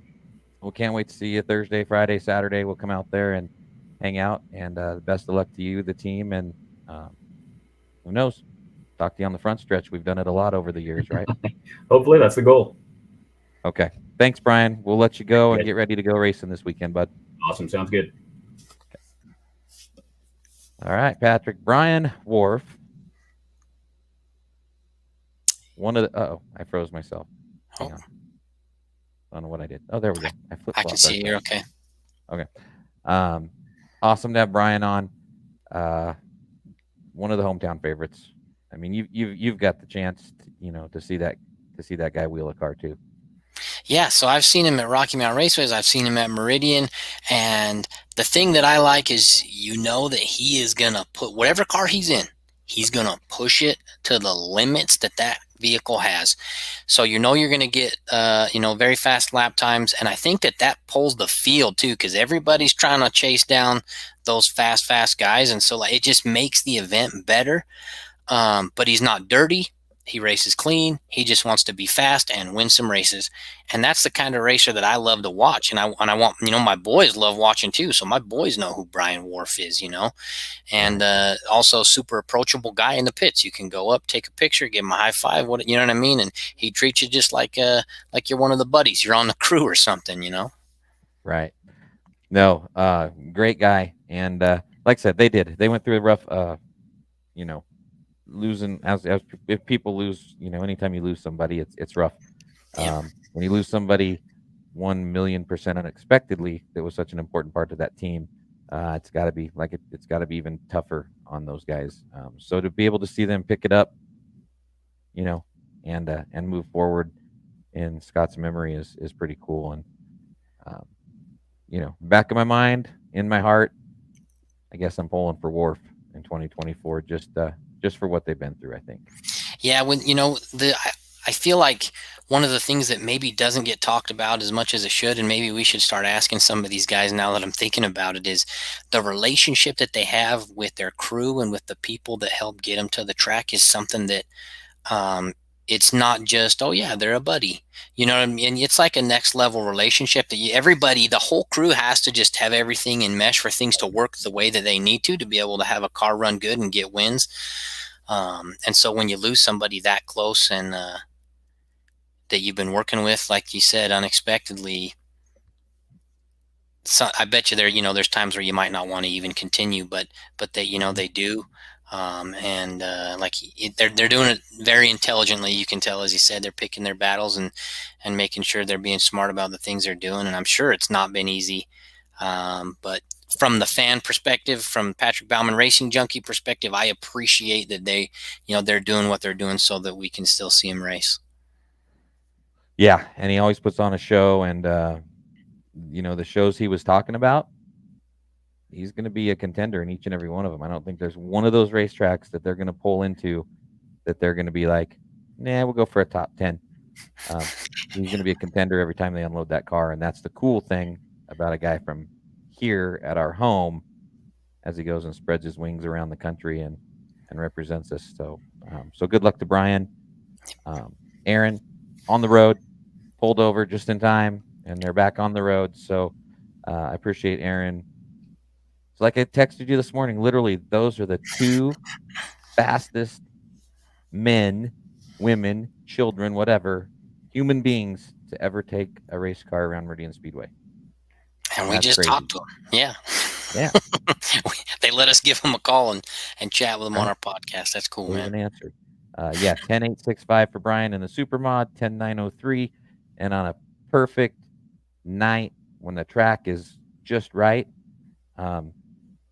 We can't wait to see you Thursday, Friday, Saturday. We'll come out there and hang out, and best of luck to you, the team, and who knows? Talk to you on the front stretch. We've done it a lot over the years, right? Hopefully that's the goal. Okay. Thanks, Brian. We'll let you go and get ready to go racing this weekend, bud. Awesome. Sounds good. Okay. All right, Patrick. Bryan Warf. One of the I froze myself. Hang on. I don't know what I did. Oh, there we go. I can see you're okay. Okay. Awesome to have Brian on. One of the hometown favorites. I mean, you've got the chance, to see that guy wheel a car too. Yeah, so I've seen him at Rocky Mountain Raceways. I've seen him at Meridian, and the thing that I like is that he is gonna put whatever car he's in, he's gonna push it to the limits that vehicle has. So you're gonna get very fast lap times, and I think that pulls the field too, because everybody's trying to chase down those fast guys, and so like it just makes the event better. But he's not dirty. He races clean. He just wants to be fast and win some races. And that's the kind of racer that I love to watch. And I want, my boys love watching too. So my boys know who Bryan Warf is, and also super approachable guy in the pits. You can go up, take a picture, give him a high five. You know what I mean? And he treats you just like you're one of the buddies. You're on the crew or something, Right. No, great guy. And like I said, they went through a rough, losing as if people lose, anytime you lose somebody, it's rough. Yeah. When you lose somebody 1,000,000% unexpectedly, that was such an important part of that team. It's got to be it's got to be even tougher on those guys. So to be able to see them pick it up, and move forward in Scott's memory is pretty cool. And back of my mind, in my heart, I guess I'm pulling for Warf in 2024, just for what they've been through, I think. Yeah, when I feel like one of the things that maybe doesn't get talked about as much as it should, and maybe we should start asking some of these guys now that I'm thinking about it, is the relationship that they have with their crew and with the people that help get them to the track is something that it's not just, oh yeah, they're a buddy. You know what I mean? It's like a next level relationship that the whole crew has to just have everything in mesh for things to work the way that they need to be able to have a car run good and get wins. And so when you lose somebody that close and that you've been working with, like you said, unexpectedly, so I bet you there's times where you might not want to even continue, but they do. They're doing it very intelligently. You can tell, as you said, they're picking their battles and making sure they're being smart about the things they're doing. And I'm sure it's not been easy. But from the fan perspective, from Patrick Baumann Racing Junkie perspective, I appreciate that they're doing what they're doing so that we can still see them race. Yeah. And he always puts on a show, and, the shows he was talking about, he's going to be a contender in each and every one of them. I don't think there's one of those racetracks that they're going to pull into that they're going to be like, nah, we'll go for a top 10. He's going to be a contender every time they unload that car. And that's the cool thing about a guy from here at our home, as he goes and spreads his wings around the country and represents us. So good luck to Bryan. Aaron on the road, pulled over just in time, and they're back on the road. So I appreciate Aaron. So like I texted you this morning, literally, those are the two fastest men, women, children, whatever, human beings to ever take a race car around Meridian Speedway. And we just talked to them. Yeah. Yeah. They let us give them a call and chat with them on our podcast. That's cool, man. An answer. 10.865 for Bryan in the Supermod, 10.903. And on a perfect night when the track is just right,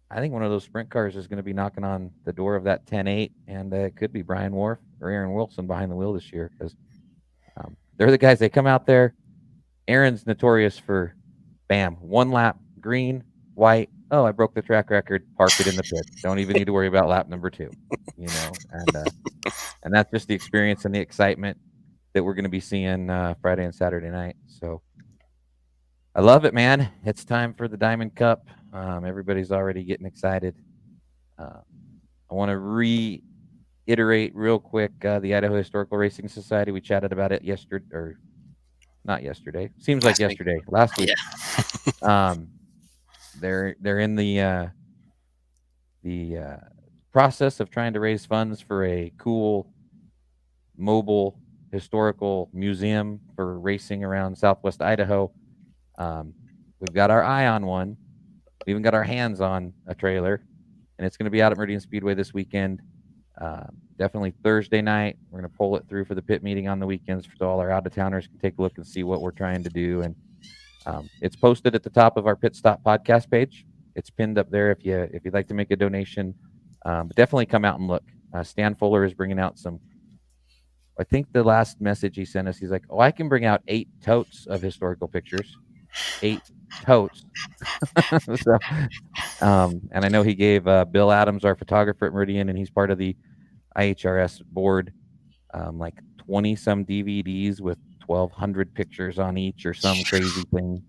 I think one of those sprint cars is going to be knocking on the door of that 10.8, and it could be Bryan Warf or Aaron Wilson behind the wheel this year, because they're the guys. They come out there. Aaron's notorious for, bam, one lap, green, white. Oh, I broke the track record. Park it in the pit. Don't even need to worry about lap number 2. And that's just the experience and the excitement that we're going to be seeing Friday and Saturday night. So I love it, man. It's time for the Diamond Cup. Everybody's already getting excited. I want to reiterate real quick the Idaho Historical Racing Society. We chatted about it yesterday, or not yesterday. Seems like yesterday. Last week. Yeah. They're in the process of trying to raise funds for a cool mobile historical museum for racing around Southwest Idaho. We've got our eye on one. We even got our hands on a trailer, and it's going to be out at Meridian Speedway this weekend. Definitely Thursday night. We're going to pull it through for the pit meeting on the weekends, so all our out-of-towners can take a look and see what we're trying to do. And it's posted at the top of our Pit Stop podcast page. It's pinned up there if you'd like to make a donation. But definitely come out and look. Stan Fuller is bringing out some. I think the last message he sent us, he's like, "Oh, I can bring out 8 totes of historical pictures, 8 totes." So, and I know he gave Bill Adams, our photographer at Meridian, and he's part of the IHRS board, like 20 some DVDs with 1,200 pictures on each or some crazy thing.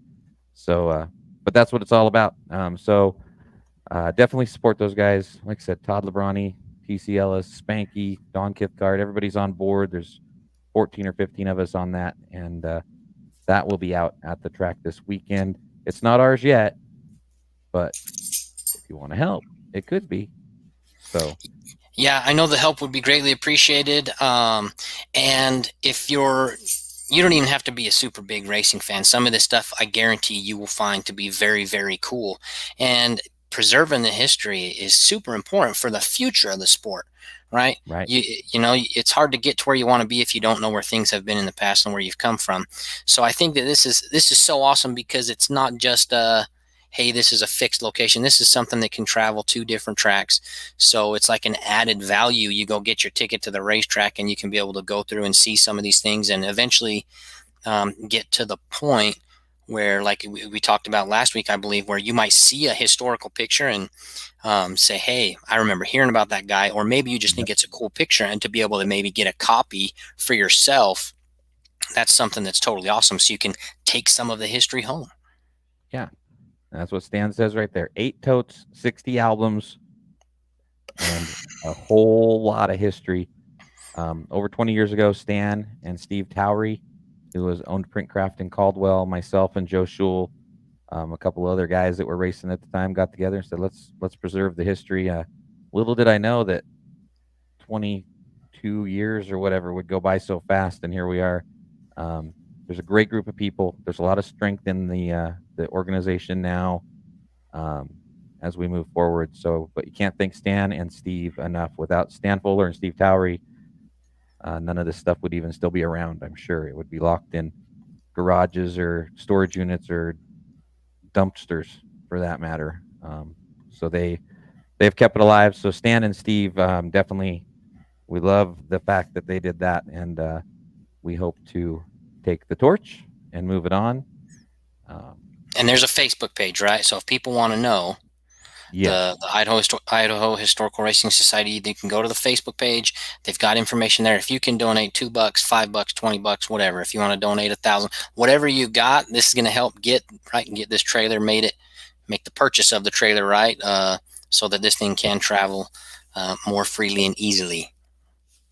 So, but that's what it's all about. Definitely support those guys. Like I said, Todd Lebrani, TC Ellis, Spanky, Don Kithcart, everybody's on board. There's 14 or 15 of us on that, and that will be out at the track this weekend. It's not ours yet, but if you want to help, it could be. So, yeah, I know the help would be greatly appreciated. And if you don't even have to be a super big racing fan. Some of this stuff, I guarantee you will find to be very, very cool. And preserving the history is super important for the future of the sport, right? right. You know, it's hard to get to where you want to be if you don't know where things have been in the past and where you've come from. So I think that this is so awesome because it's not just hey, this is a fixed location. This is something that can travel 2 different tracks. So it's like an added value. You go get your ticket to the racetrack and you can be able to go through and see some of these things and eventually get to the point where, like we talked about last week, I believe, where you might see a historical picture and say, hey, I remember hearing about that guy. Or maybe you just think it's a cool picture, and to be able to maybe get a copy for yourself, that's something that's totally awesome. So you can take some of the history home. Yeah. That's what Stan says right there. 8 totes, 60 albums, and a whole lot of history. Over 20 years ago, Stan and Steve Towery, who was owned Printcraft in Caldwell, myself and Joe Schul, a couple other guys that were racing at the time, got together and said, let's preserve the history. Little did I know that 22 years or whatever would go by so fast, and here we are. There's a great group of people. There's a lot of strength in the organization now as we move forward. So, but you can't thank Stan and Steve enough. Without Stan Fuller and Steve Towery, none of this stuff would even still be around. I'm sure it would be locked in garages or storage units or dumpsters, for that matter. So they've kept it alive. So Stan and Steve, definitely, we love the fact that they did that, and we hope to take the torch and move it on. And there's a Facebook page, right? So if people want to know, yes. the Idaho Historical Racing Society, they can go to the Facebook page. They've got information there. If you can donate $2, $5, $20, whatever. If you want to donate 1,000, whatever you got, this is going to help get this trailer, make the purchase of the trailer right, so that this thing can travel more freely and easily.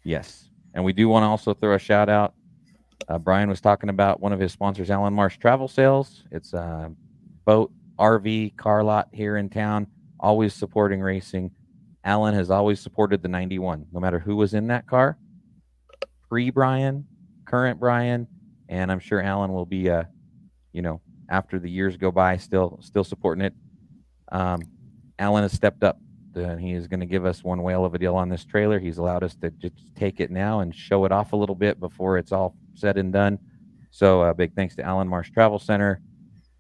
Yes, and we do want to also throw a shout out. Brian was talking about one of his sponsors, Allen Marsh Travel Sales. It's a boat, RV, car lot here in town, always supporting racing. Allen has always supported the 91, no matter who was in that car, pre-Brian, current Brian, and I'm sure Allen will be, after the years go by, still supporting it. Allen has stepped up. And he is going to give us one whale of a deal on this trailer. He's allowed us to just take it now and show it off a little bit before it's all said and done. So big thanks to Allen Marsh Travel Center.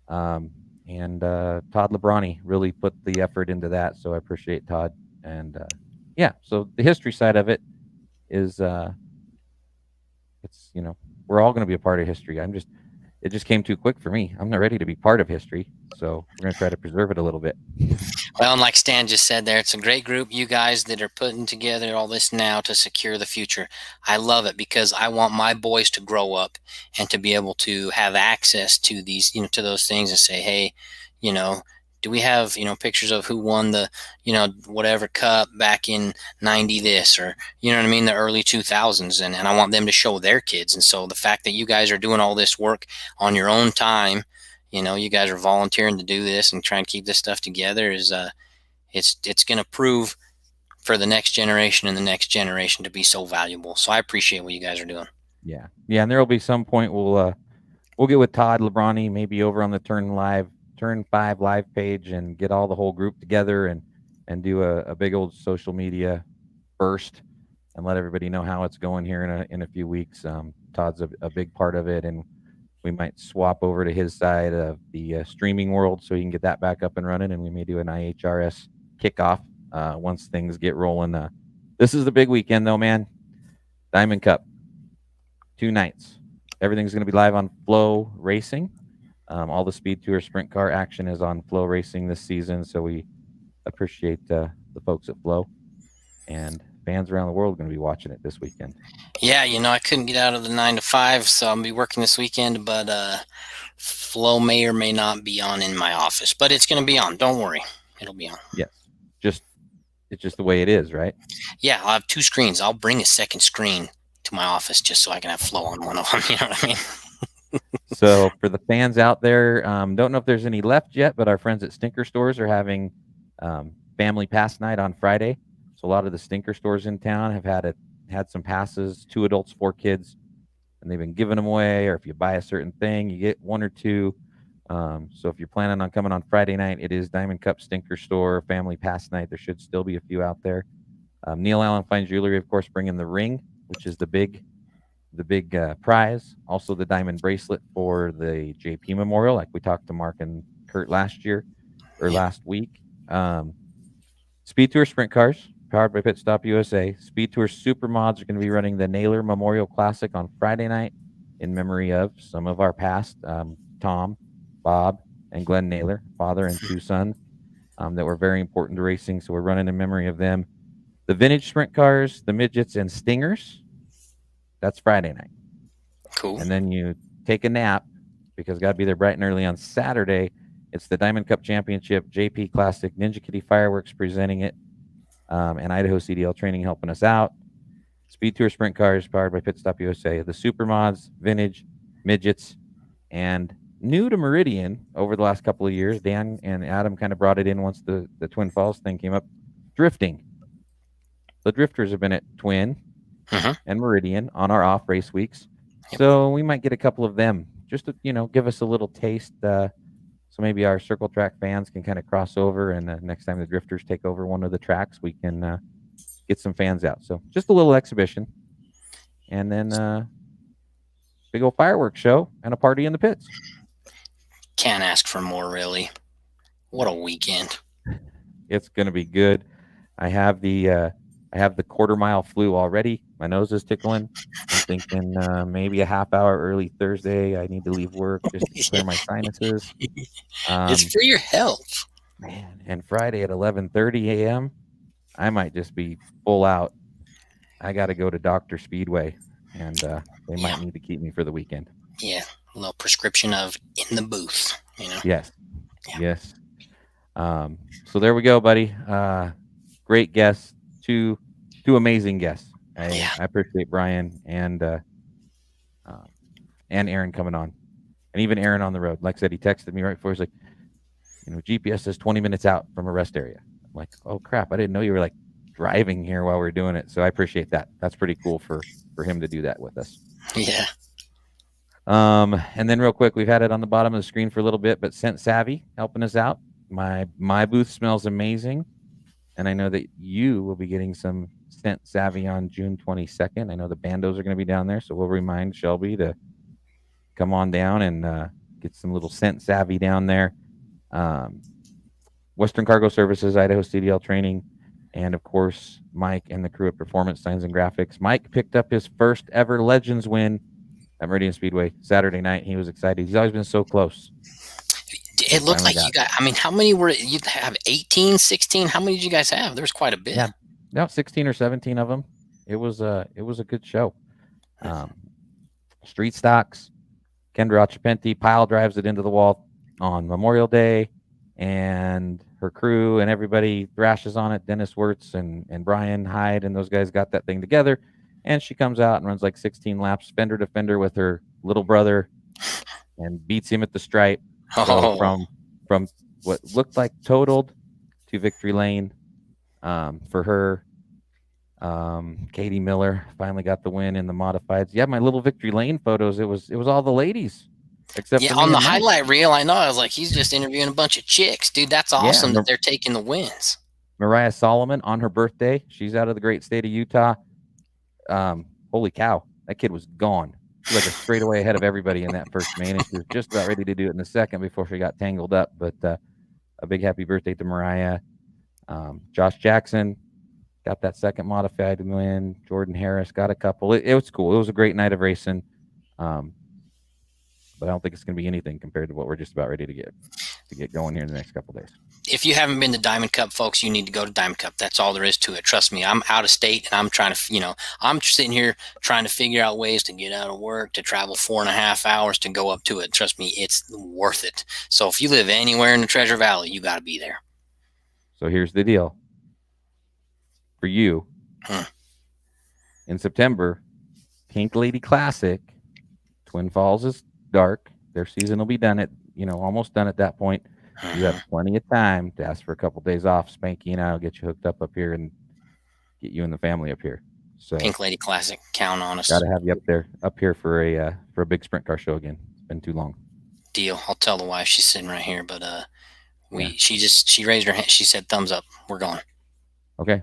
And Todd Lebrani really put the effort into that. So I appreciate Todd. And so the history side of it is, it's, we're all going to be a part of history. It just came too quick for me. I'm not ready to be part of history. So we're going to try to preserve it a little bit. Well, and like Stan just said there, it's a great group, you guys that are putting together all this now to secure the future. I love it because I want my boys to grow up and to be able to have access to these, to those things and say, hey, do we have, pictures of who won the, whatever cup back in 90 this, or, the early 2000s. And I want them to show their kids. And so the fact that you guys are doing all this work on your own time, you guys are volunteering to do this and try and keep this stuff together is, it's going to prove for the next generation and the next generation to be so valuable. So I appreciate what you guys are doing. Yeah. Yeah. And there'll be some point we'll get with Todd Lebrani, maybe over on the Turn 5 live page, and get all the whole group together and do a big old social media burst and let everybody know how it's going here in a few weeks. Todd's a big part of it, and we might swap over to his side of the streaming world so he can get that back up and running, and we may do an IHRS kickoff once things get rolling This is the big weekend, though, man. Diamond Cup, 2 nights. Everything's going to be live on Flow Racing. All the Speed Tour sprint car action is on Flow Racing this season, so we appreciate the folks at Flow, and fans around the world are going to be watching it this weekend. Yeah, I couldn't get out of the 9 to 5, so I'll be working this weekend, but Flow may or may not be on in my office, but it's going to be on. Don't worry. It'll be on. Yes. It's just the way it is, right? Yeah, I'll have 2 screens. I'll bring a second screen to my office just so I can have Flow on one of them. You know what I mean? So for the fans out there, don't know if there's any left yet, but our friends at Stinker Stores are having family pass night on Friday. So a lot of the Stinker stores in town have had some passes, 2 adults, 4 kids, and they've been giving them away. Or if you buy a certain thing, you get 1 or 2. So if you're planning on coming on Friday night, it is Diamond Cup Stinker Store family pass night. There should still be a few out there. Neil Allen Fine Jewelry, of course, bringing the ring, which is the big prize. Also the diamond bracelet for the JP Memorial, like we talked to Mark and Kurt last week. Speed Tour sprint cars powered by Pit Stop USA. Speed Tour Super Mods are going to be running the Naylor Memorial Classic on Friday night in memory of some of our past, Tom, Bob, and Glenn Naylor, father and 2 sons, that were very important to racing. So we're running in memory of them. The vintage sprint cars, the midgets, and stingers, that's Friday night. Cool. And then you take a nap because got to be there bright and early on Saturday. It's the Diamond Cup Championship JP Classic. Ninja Kitty Fireworks presenting it, and Idaho CDL Training helping us out. Speed Tour sprint cars powered by Pit Stop USA. The Super Mods, vintage, midgets, and new to Meridian over the last couple of years. Dan and Adam kind of brought it in once the Twin Falls thing came up. Drifting. The drifters have been at Twin and Meridian on our off race weeks. Yep. So we might get a couple of them just to, give us a little taste. So maybe our circle track fans can kind of cross over, and next time the drifters take over one of the tracks, we can get some fans out. So just a little exhibition, and then big old fireworks show and a party in the pits. Can't ask for more, really. What a weekend. It's going to be good. I have the quarter mile flu already. My nose is tickling. I'm thinking maybe a half hour early Thursday. I need to leave work just to clear my sinuses. It's for your health. Man, and Friday at 11:30 a.m., I might just be full out. I got to go to Dr. Speedway, and they might need to keep me for the weekend. Yeah, a little prescription of in the booth, Yes. Yeah. Yes. So there we go, buddy. Great guests. Two amazing guests. I appreciate Brian and Aaron coming on, and even Aaron on the road. Like I said, he texted me right before. He's like, GPS says 20 minutes out from a rest area. I'm like, oh crap, I didn't know you were like driving here while we're doing it. So I appreciate that. That's pretty cool for him to do that with us. Yeah. And then real quick, we've had it on the bottom of the screen for a little bit, but Scent Savvy helping us out. My booth smells amazing. And I know that you will be getting some Scent Savvy on June 22nd. I know the bandos are going to be down there, so we'll remind Shelby to come on down and get some little Scent Savvy down there. Western Cargo Services, Idaho CDL Training, and of course, Mike and the crew at Performance Signs and Graphics. Mike picked up his first ever Legends win at Meridian Speedway Saturday night. He was excited. He's always been so close. It looked like you got, how many were you have? 18, 16? How many did you guys have? There was quite a bit. Yeah, about 16 or 17 of them. It was a good show. Street stocks. Kendra Ochapenti pile drives it into the wall on Memorial Day, and her crew and everybody thrashes on it. Dennis Wirtz and Brian Hyde and those guys got that thing together, and she comes out and runs like 16 laps, fender to fender with her little brother, and beats him at the stripe. So from what looked like totaled to victory lane for her. Katie Miller finally got the win in the modifieds. Yeah, my little victory lane photos. It was all the ladies, except for on the highlight reel. I know. I was like, he's just interviewing a bunch of chicks, dude. That's awesome that they're taking the wins. Mariah Solomon on her birthday. She's out of the great state of Utah. Holy cow, that kid was gone. She was like a straightaway ahead of everybody in that first main, and she was just about ready to do it in the second before she got tangled up. But a big happy birthday to Mariah. Josh Jackson, got that second modified win. Jordan Harris got a couple. It was cool. It was a great night of racing. But I don't think it's going to be anything compared to what we're just about ready to get going here in the next couple of days. If you haven't been to Diamond Cup, folks, you need to go to Diamond Cup. That's all there is to it. Trust me, I'm out of state and I'm trying to, I'm sitting here trying to figure out ways to get out of work, to travel 4.5 hours to go up to it. Trust me, it's worth it. So if you live anywhere in the Treasure Valley, you got to be there. So here's the deal. For you, in September, Pink Lady Classic, Twin Falls is dark. Their season will be done at, almost done at that point. You have plenty of time to ask for a couple days off. Spanky and I will get you hooked up here and get you and the family up here. So Pink Lady Classic, count on us. Got to have you up here for a big sprint car show again. It's been too long. Deal. I'll tell the wife, she's sitting right here, but she raised her hand. She said thumbs up. We're going. Okay.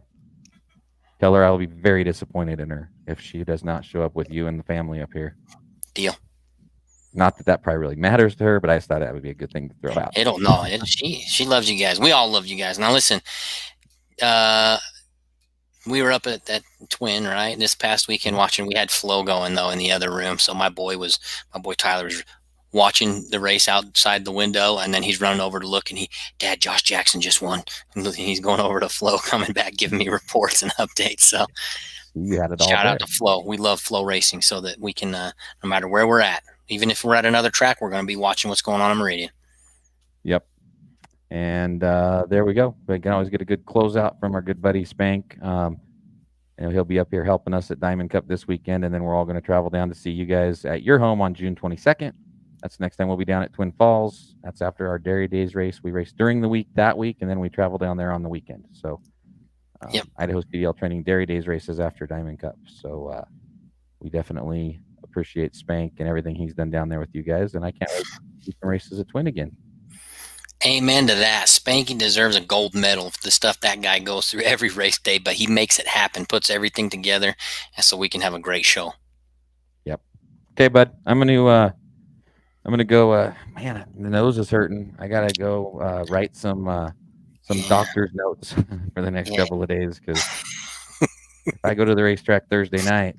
Tell her I will be very disappointed in her if she does not show up with you and the family up here. Deal. Not that probably really matters to her, but I just thought that would be a good thing to throw out. She loves you guys. We all love you guys. Now listen, we were up at that Twin, right? This past weekend watching. We had Flo going though in the other room. So my boy Tyler was watching the race outside the window, and then he's running over to look, and Dad, Josh Jackson just won. And he's going over to Flo, coming back, giving me reports and updates. So you had it all. Shout out to Flo. We love Flo Racing, so that we can, no matter where we're at, even if we're at another track, we're going to be watching what's going on in Meridian. Yep. And there we go. We can always get a good closeout from our good buddy Spank. He'll be up here helping us at Diamond Cup this weekend, and then we're all going to travel down to see you guys at your home on June 22nd. That's the next time we'll be down at Twin Falls. That's after our Dairy Days race. We race during the week that week, and then we travel down there on the weekend. So Idaho CDL Training Dairy Days races after Diamond Cup. So we definitely appreciate Spank and everything he's done down there with you guys, and I can't wait to see some races at Twin again. Amen to that. Spanky deserves a gold medal for the stuff that guy goes through every race day, but he makes it happen, puts everything together, and so we can have a great show. Yep. Okay, bud. I'm gonna go. Man, the nose is hurting. I gotta go write some doctor's notes for the next couple of days, because if I go to the racetrack Thursday night,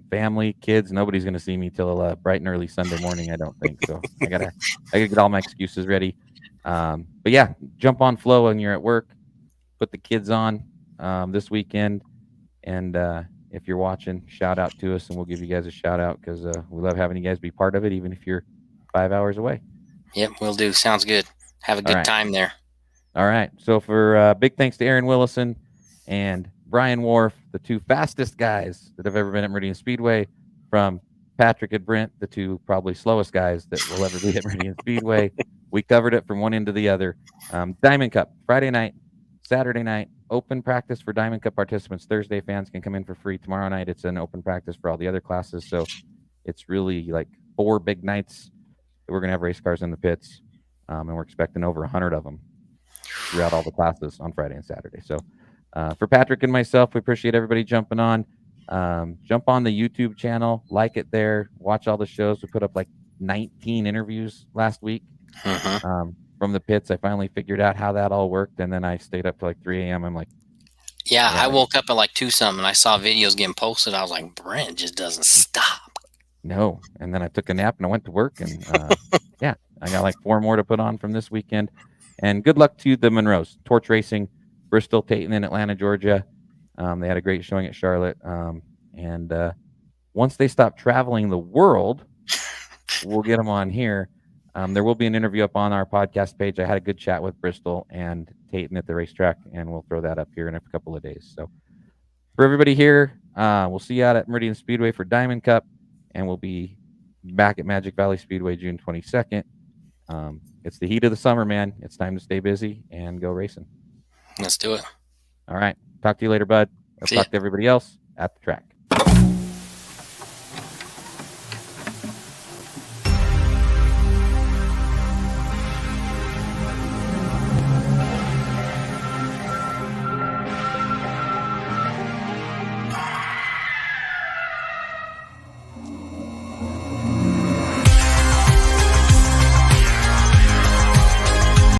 family, kids, nobody's gonna see me till bright and early Sunday morning. I don't think so. I gotta get all my excuses ready. But yeah, jump on Flo when you're at work. Put the kids on this weekend, and if you're watching, shout out to us, and we'll give you guys a shout out, because we love having you guys be part of it, even if you're 5 hours away. Yep, we'll do. Sounds good. Have a good time there. All right. So for big thanks to Aaron Willison and Bryan Warf, the two fastest guys that have ever been at Meridian Speedway, from Patrick and Brent, the two probably slowest guys that will ever be at Meridian Speedway. We covered it from one end to the other. Diamond Cup, Friday night, Saturday night, open practice for Diamond Cup participants. Thursday fans can come in for free. Tomorrow night, it's an open practice for all the other classes. So it's really like 4 big nights that we're going to have race cars in the pits. And we're expecting over 100 of them throughout all the classes on Friday and Saturday. So for Patrick and myself, we appreciate everybody jumping on. Jump on the YouTube channel, like it there, watch all the shows. We put up like 19 interviews last week. From the pits. I finally figured out how that all worked, and then I stayed up till like 3 a.m. I'm like, yeah, I woke up at like 2 something, and I saw videos getting posted. I was like, Brent just doesn't stop. No. And then I took a nap and I went to work, and yeah, I got like 4 more to put on from this weekend. And good luck to the Monroes, Torch Racing, Bristol, Tayton, in Atlanta, Georgia. They had a great showing at Charlotte. And once they stop traveling the world, we'll get them on here. There will be an interview up on our podcast page. I had a good chat with Bristol and Tayton at the racetrack, and we'll throw that up here in a couple of days. So for everybody here, we'll see you out at Meridian Speedway for Diamond Cup, and we'll be back at Magic Valley Speedway June 22nd. It's the heat of the summer, man. It's time to stay busy and go racing. Let's do it. All right. Talk to you later, bud. I'll talk to everybody else at the track.